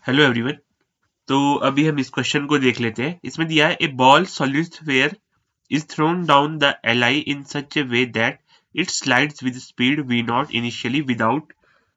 Hello everyone. तो अभी हम इस क्वेश्चन को देख लेते हैं। इसमें दिया है a ball solid sphere is thrown down the LI in such a way that it slides with speed v naught initially without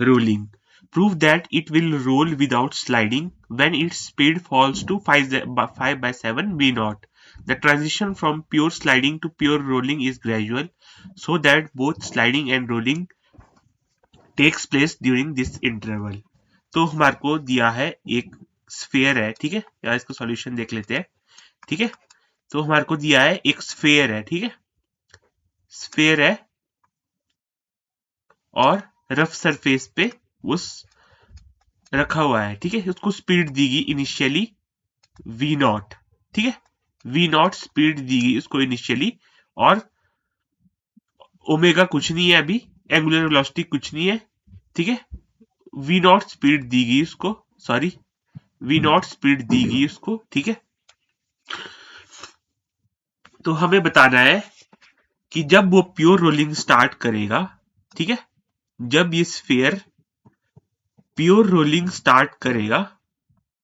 rolling. Prove that it will roll without sliding when its speed falls to 5 by 7 v naught. The transition from pure sliding to pure rolling is gradual so that both sliding and rolling takes place during this interval. तो हमारे को दिया है एक sphere है, ठीक है। या इसका सॉल्यूशन देख लेते हैं, ठीक है। तो हमारे को दिया है एक स्फेयर है, ठीक है। स्फेयर है और रफ सरफेस पे उस रखा हुआ है, ठीक है। उसको स्पीड दी गई इनिशियली वी नॉट, ठीक है। वी नॉट स्पीड दी गई उसको इनिशियली, और ओमेगा कुछ नहीं है अभी, एंगुलर वेलोसिटी कुछ नहीं है, ठीक है। वी नॉट स्पीड दी गई उसको, सॉरी, वी नॉट स्पीड दी गई उसको, ठीक है। तो हमें बताना है कि जब वो प्योर रोलिंग स्टार्ट करेगा, ठीक है, जब ये स्फीयर प्योर रोलिंग स्टार्ट करेगा,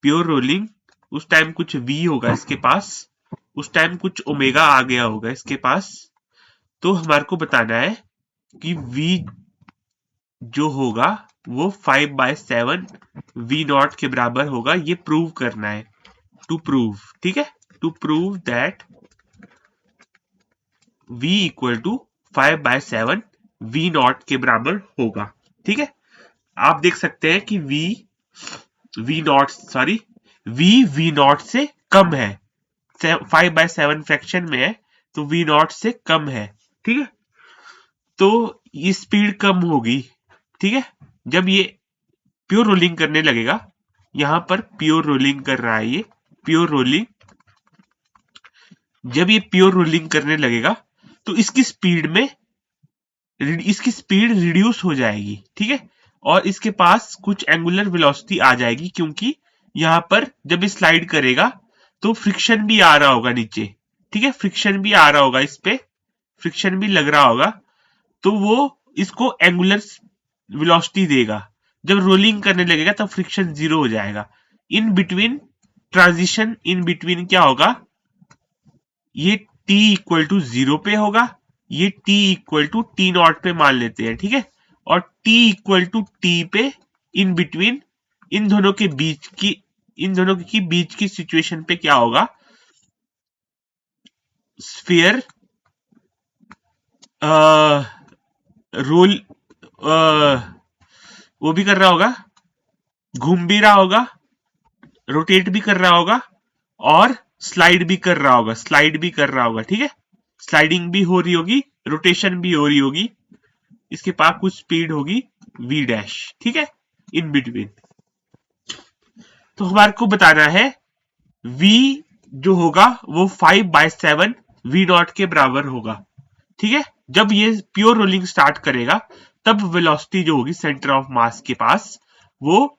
प्योर रोलिंग, उस टाइम कुछ v होगा इसके पास, उस टाइम कुछ ओमेगा आ गया होगा इसके पास। तो हमारे को बताना है कि v जो होगा वो 5/7 v नॉट के बराबर होगा। ये प्रूव करना है, टू प्रूव, ठीक है, to prove that v equal to 5/7 v not के बराबर होगा, ठीक है। आप देख सकते हैं कि v not, sorry, v not से कम है, 5/7 फ्रैक्शन में है, तो v नॉट से कम है, ठीक है। तो ये स्पीड कम होगी, ठीक है, जब ये प्योर रोलिंग करने लगेगा। यहां पर प्योर रोलिंग कर रहा है, ये प्योर रोलिंग, जब ये प्योर रोलिंग करने लगेगा तो इसकी स्पीड रिड्यूस हो जाएगी, ठीक है। और इसके पास कुछ एंगुलर वेलोसिटी आ जाएगी, क्योंकि यहां पर जब ये स्लाइड करेगा तो फ्रिक्शन भी आ रहा होगा नीचे, ठीक है, फ्रिक्शन भी आ रहा होगा, इस पे फ्रिक्शन भी लग रहा होगा, तो वो इसको एंगुलर वेलोसिटी देगा। जब रोलिंग करने लगेगा तब फ्रिक्शन 0 हो जाएगा। In between transition, in between क्या होगा, ये t इक्वल टू 0 पे होगा, ये t equal to T not पे मान लेते हैं, ठीक है। और t इक्वल टू t पे इन बिटवीन, इन दोनों के बीच की, इन दोनों की बीच की सिचुएशन पे क्या होगा, स्फीयर रोल वो भी कर रहा होगा, घूम भी रहा होगा, रोटेट भी कर रहा होगा, और स्लाइड भी कर रहा होगा, स्लाइड भी कर रहा होगा, ठीक है। स्लाइडिंग भी हो रही होगी, रोटेशन भी हो रही होगी, इसके पास कुछ स्पीड होगी v डैश, ठीक है, इन बिटवीन। तो हमारे को बताना है v जो होगा वो 5/7 v नॉट के बराबर होगा, ठीक है। जब ये प्योर रोलिंग स्टार्ट करेगा तब वेलोसिटी जो होगी सेंटर ऑफ मास के पास, वो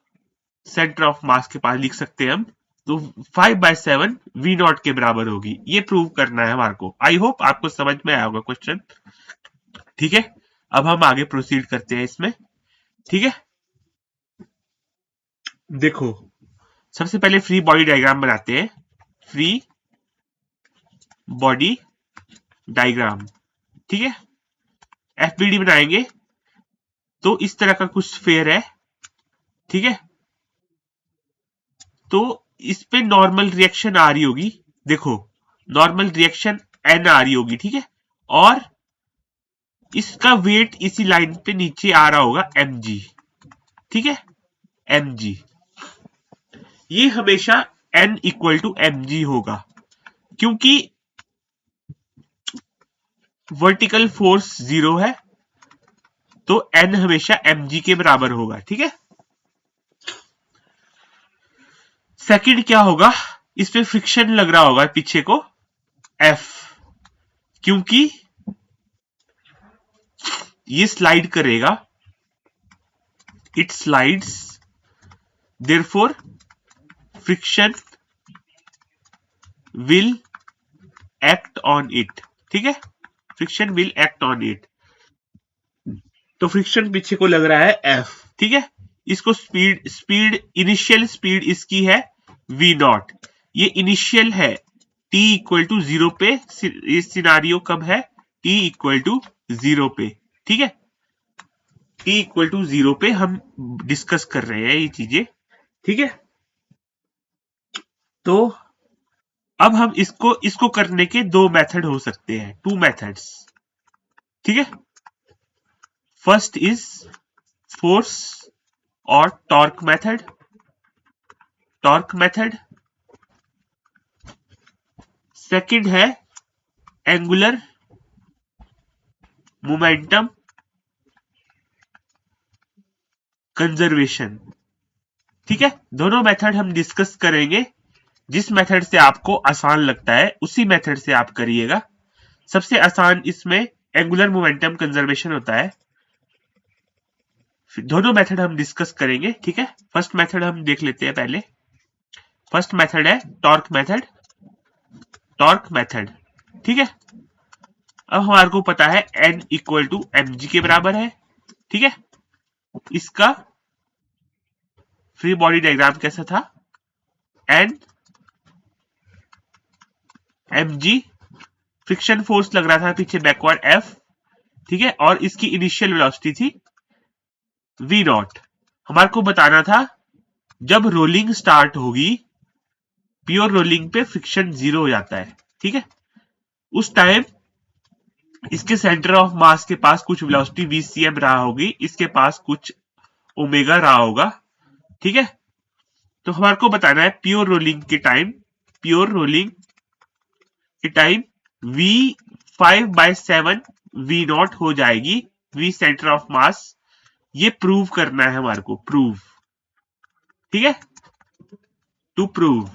सेंटर ऑफ मास के पास लिख सकते हैं हम, तो 5/7 v नॉट के बराबर होगी। ये प्रूव करना है हमारे को। आई होप आपको समझ में आया होगा क्वेश्चन, ठीक है। अब हम आगे प्रोसीड करते हैं इसमें, ठीक है। देखो, सबसे पहले फ्री बॉडी डायग्राम बनाते हैं, फ्री बॉडी डायग्राम, ठीक है। एफबीडी बनाएंगे तो इस तरह का कुछ स्फीयर है, ठीक है। तो इस पे नॉर्मल रिएक्शन आ रही होगी, देखो, नॉर्मल रिएक्शन एन आ रही होगी, ठीक है। और इसका वेट इसी लाइन पे नीचे आ रहा होगा mg, ठीक है, mg। ये हमेशा n इक्वल टू mg होगा, क्योंकि वर्टिकल फोर्स 0 है, तो n हमेशा mg के बराबर होगा, ठीक है। सेकंड क्या होगा, इस पे फ्रिक्शन लग रहा होगा पीछे को F, क्योंकि ये स्लाइड करेगा, it slides, therefore friction will act on it, ठीक है, friction will act on it. तो फ्रिक्शन पीछे को लग रहा है F, ठीक है। इसको स्पीड इनिशियल स्पीड इसकी है v0, ये इनिशियल है t इक्वल टू 0 पे, ये सिनारियो कब है, t इक्वल टू 0 पे, ठीक है, t इक्वल टू 0 पे हम डिस्कस कर रहे हैं ये चीजें, ठीक है। तो अब हम इसको करने के दो मेथड हो सकते हैं, टू मेथड्स, ठीक है। फर्स्ट इज फोर्स और टॉर्क मेथड, सेकंड है एंगुलर मोमेंटम कंजर्वेशन, ठीक है। दोनों मेथड हम डिस्कस करेंगे, जिस मेथड से आपको आसान लगता है उसी मेथड से आप करिएगा। सबसे आसान इसमें एंगुलर मोमेंटम कंजर्वेशन होता है। दोनों मेथड हम डिस्कस करेंगे, ठीक है। फर्स्ट मेथड हम देख लेते हैं पहले। फर्स्ट मेथड है टॉर्क मेथड, ठीक है। अब हमारे को पता है n इक्वल टू mg के बराबर है, ठीक है। इसका फ्री बॉडी डायग्राम कैसा था, n mg फ्रिक्शन फोर्स लग रहा था पीछे बैकवर्ड f, ठीक है, और इसकी इनिशियल वेलोसिटी थी v0। हमारे को बताना था जब रोलिंग स्टार्ट होगी, प्योर रोलिंग पे फ्रिक्शन 0 हो जाता है, ठीक है। उस टाइम इसके सेंटर ऑफ मास के पास कुछ वेलोसिटी vcm रहा होगी, इसके पास कुछ ओमेगा रहा होगा, ठीक है। तो हमारे को बताना है प्योर रोलिंग के टाइम v5/7 v0 हो जाएगी, v सेंटर ऑफ मास, ये प्रूव करना है हमारे को, ठीक है, टू प्रूव।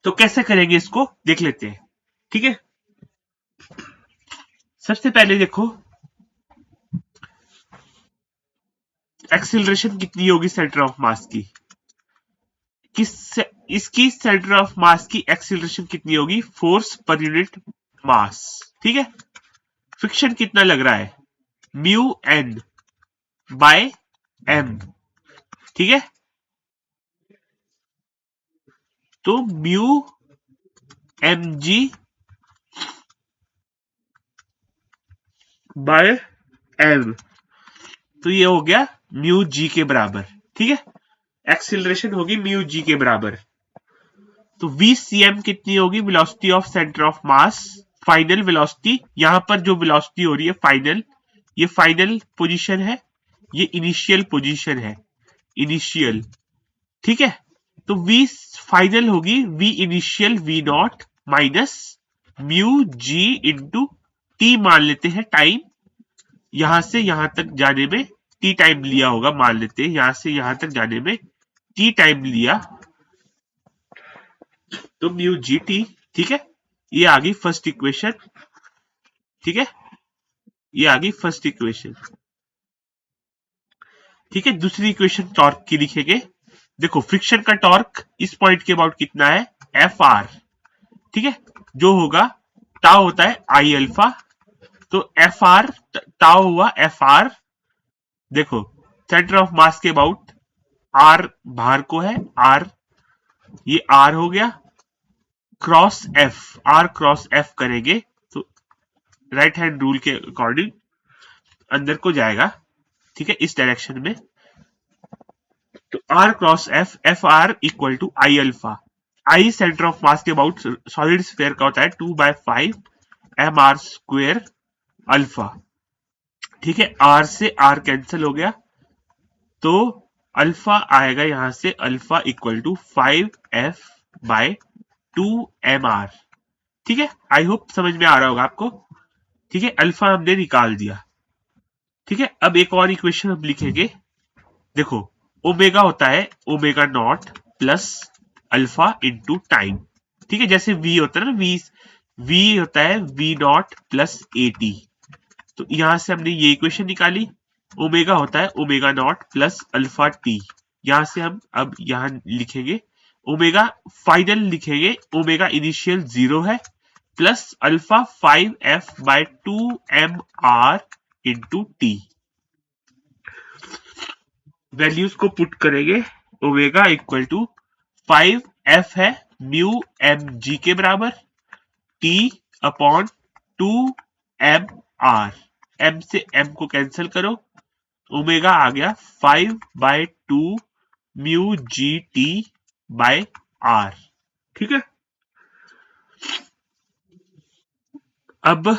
तो कैसे करेंगे इसको देख लेते हैं, ठीक है। सबसे पहले देखो एक्सीलरेशन कितनी होगी सेंटर ऑफ मास की, इसकी सेंटर ऑफ मास की एक्सीलरेशन कितनी होगी, फोर्स पर यूनिट मास, ठीक है। फ्रिक्शन कितना लग रहा है, म्यू एन बाय एम, ठीक है। तो mu M G by M, तो ये हो गया म्यू जी के बराबर, ठीक है। एक्सीलरेशन होगी म्यू जी के बराबर। तो vcm कितनी होगी, velocity of centre of mass, final velocity, यहां पर जो वेलोसिटी हो रही है फाइनल, ये फाइनल पोजीशन है, ये इनिशियल पोजीशन है, इनिशियल, ठीक है। तो v फाइनल होगी v initial v0 minus mu g into t मान लेते हैं टाइम, यहां से यहां तक जाने में t टाइम लिया होगा, मान लेते हैं यहां से यहां तक जाने में t टाइम लिया, तो म्यू जी टी, ठीक है। ये आ गई फर्स्ट इक्वेशन, ठीक है, ये आ गई फर्स्ट इक्वेशन, ठीक है। दूसरी इक्वेशन टॉर्क की लिखेंगे। देखो फ्रिक्शन का टॉर्क इस पॉइंट के अबाउट कितना है, एफ आर, ठीक है, जो होगा टाउ होता है आई अल्फा, तो एफ आर टाउ हुआ एफ आर, देखो सेंटर ऑफ मास के अबाउट आर बाहर को है, आर, ये आर हो गया, cross F, R cross F करेंगे तो राइट हैंड रूल के अकॉर्डिंग अंदर को जाएगा, ठीक है, इस डायरेक्शन में। तो R cross F, F R equal to I alpha, I centre of mass के अबाउट सॉलिड स्फीयर का होता है 2/5 एम आर स्क्वेयर अल्फा, ठीक है। आर से आर कैंसिल हो गया, तो अल्फा आएगा यहां से, अल्फा इक्वल टू 5f/2mr, ठीक है। आई होप समझ में आ रहा होगा आपको, ठीक है। अल्फा हमने निकाल दिया, ठीक है। अब एक और इक्वेशन हम लिखेंगे। देखो ओमेगा होता है omega not plus alpha into time, ठीक है, जैसे v होता है ना, v होता है v0 प्लस at, तो यहां से हमने ये इक्वेशन निकाली। ओमेगा होता है omega not plus alpha T, यहां से हम अब यहां लिखेंगे ओमेगा, फाइनल लिखेंगे ओमेगा इनिशियल 0 है, plus alpha 5f/2mr into T. Values को पुट करेंगे, ओमेगा इक्वल टू 5f है म्यू एम जी के बराबर, T upon 2m r, m से m को कैंसिल करो, ओमेगा आ गया 5/2 mu G T by R. ठीक है, अब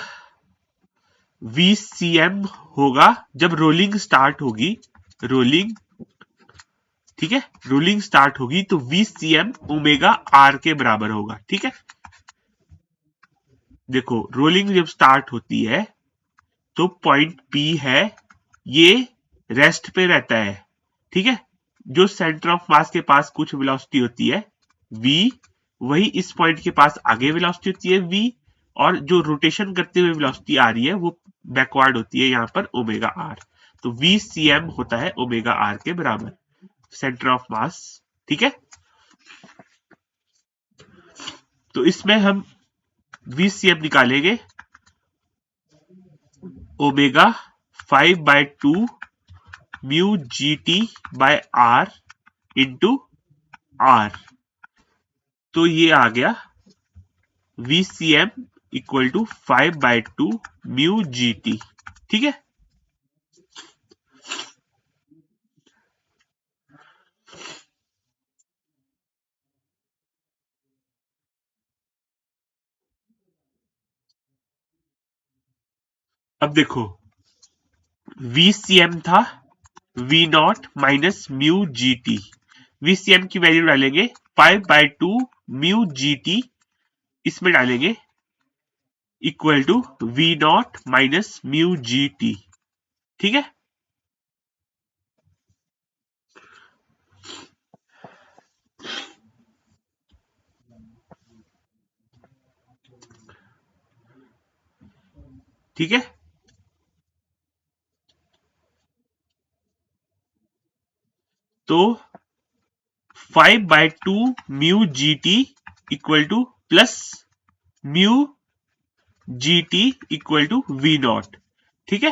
VCM होगा जब रोलिंग स्टार्ट होगी, रोलिंग, ठीक है, रोलिंग स्टार्ट होगी तो VCM ओमेगा आर के बराबर होगा। ठीक है, देखो रोलिंग जब स्टार्ट होती है तो पॉइंट P है, ये रेस्ट पे रहता है। ठीक है, जो सेंटर ऑफ मास के पास कुछ वेलोसिटी होती है V, वही इस पॉइंट के पास आगे वेलोसिटी होती है V, और जो रोटेशन करते हुए वेलोसिटी आ रही है वो बैकवर्ड होती है यहाँ पर ओमेगा आर। तो VCM होता है ओमेगा आर के बराबर, सेंटर ऑफ मास। ठीक है, तो इसमें हम VCM निकालेंगे, omega 5/2 mu G T by R into R. तो ये आ गया VCM equal to 5/2 mu G T. ठीक है, अब देखो VCM था V not minus mu G T, VCM की वैल्यू डालेंगे 5/2 म्यू जी टी, इसमें डालेंगे equal to V not minus mu G T. ठीक है, ठीक है, तो 5/2 mu G T equal to plus mu G T equal to V not. ठीक है,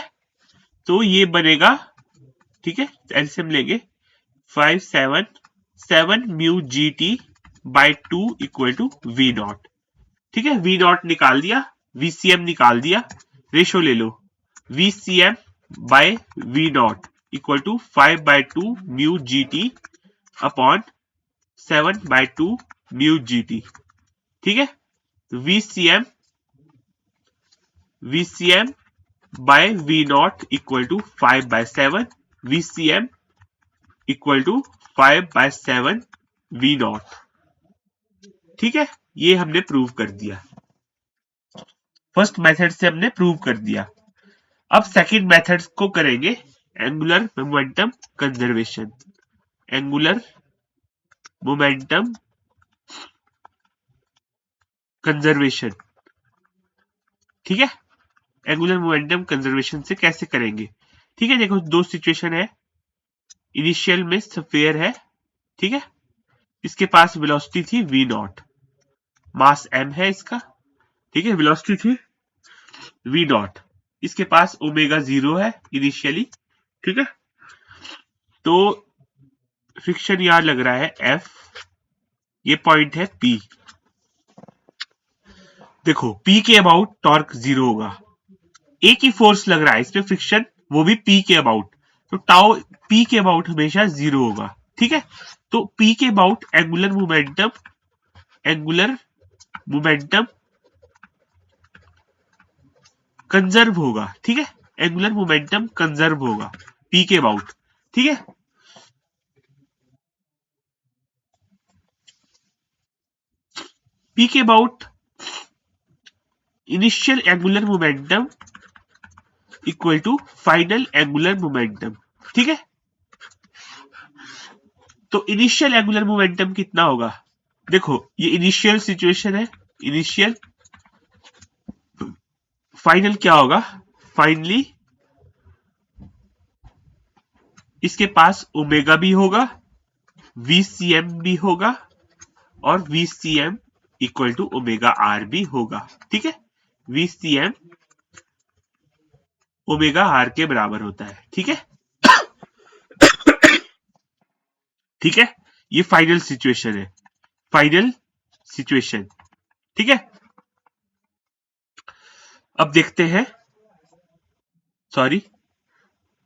तो ये बनेगा, ठीक है, एलसीएम लेंगे 5/7 mu G T by 2 equal to V not. ठीक है, वी नॉट निकाल दिया, VCM निकाल दिया, रेशो ले लो, VCM by V not equal to 5/2 mu G T upon 7/2 mu G T. ठीक है, तो VCM by V not equal to 5/7, VCM equal to 5/7 V not. ठीक है, ये हमने प्रूव कर दिया, फर्स्ट मेथड से हमने प्रूव कर दिया। अब सेकंड मेथड को करेंगे, angular momentum conservation, angular momentum conservation. ठीक है, एंगुलर मोमेंटम कंजर्वेशन से कैसे करेंगे? ठीक है, देखो दो सिचुएशन है, इनिशियल में स्फीयर है, ठीक है, इसके पास वेलोसिटी थी v नॉट, मास m है इसका, ठीक है, वेलोसिटी थी v नॉट, इसके पास ओमेगा 0 है इनिशियली। ठीक है, तो फ्रिक्शन यहां लग रहा है F, ये पॉइंट है P। देखो P के अबाउट टॉर्क 0 होगा, एक ही फोर्स लग रहा है इसमें फ्रिक्शन, वो भी P के अबाउट, तो टाउ P के अबाउट हमेशा 0 होगा। ठीक है, तो P के अबाउट एंगुलर मोमेंटम कंजर्व होगा। ठीक है, एंगुलर मोमेंटम कंजर्व होगा P के अबाउट। ठीक है, P के about initial angular momentum equal to final angular momentum. ठीक है, तो इनिशियल एंगुलर मोमेंटम कितना होगा? देखो ये इनिशियल सिचुएशन है, इनिशियल, फाइनल क्या होगा? फाइनली इसके पास ओमेगा भी होगा, VCM भी होगा, और VCM equal to omega R भी होगा। ठीक है, VCM ओमेगा आर के बराबर होता है। ठीक है, ठीक है, ये फाइनल सिचुएशन है, फाइनल सिचुएशन। ठीक है, अब देखते हैं, सॉरी,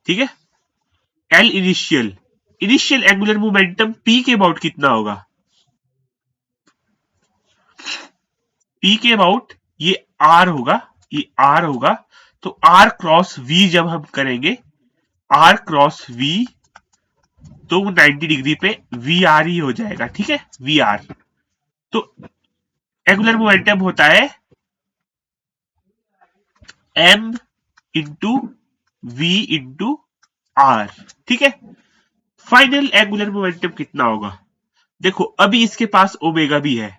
ठीक है, L initial, initial angular momentum P के अबाउट कितना होगा? पी के अबाउट ये आर होगा, ये आर होगा, तो आर क्रॉस वी जब हम करेंगे, आर क्रॉस वी, तो 90 डिग्री पे वी आर ही हो जाएगा। ठीक है, वी आर। तो एंगुलर मोमेंटम होता है M into V into R. ठीक है, फाइनल एंगुलर मोमेंटम कितना होगा? देखो अभी इसके पास ओमेगा भी है,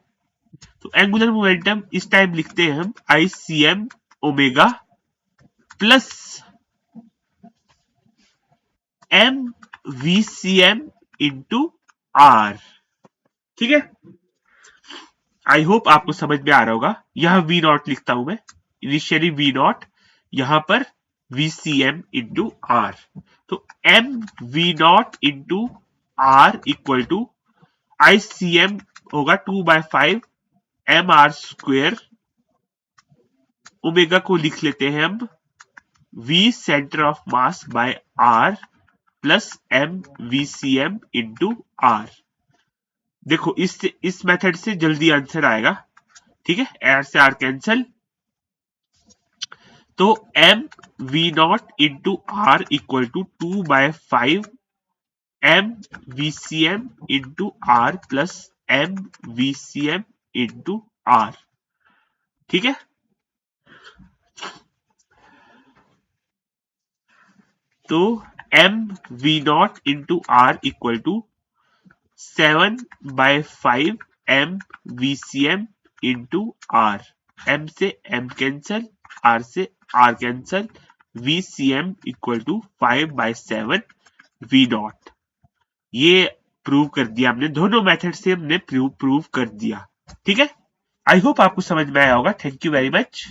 तो एंगुलर मोमेंटम इस टाइम लिखते हैं हम I C M omega plus M V C M into R. ठीक है, आई होप आपको समझ में आ रहा होगा। यहां वी नॉट लिखता हूं मैं, इनिशियली वी नॉट, यहां पर V C M into R. तो M V not into R equal to I C M होगा 2/5 एम आर स्क्वेयर, ओमेगा को लिख लेते हैं हम v centre of mass by r plus M V C M into R. देखो इस method से जल्दी आंसर आएगा। ठीक है, आर से आर कैंसल, तो M V not into R equal to 2/5 M V C M into R plus M V C M into R. ठीक है, तो M V not into R equal to 7/5 M V C M into R. M से M cancel, R से R cancel, V C M equal to 5/7 V not. ये prove कर दिया हमने, दोनों मेथड से हमने प्रूव कर दिया। ठीक है, आई होप आपको समझ में आया होगा। Thank you very much.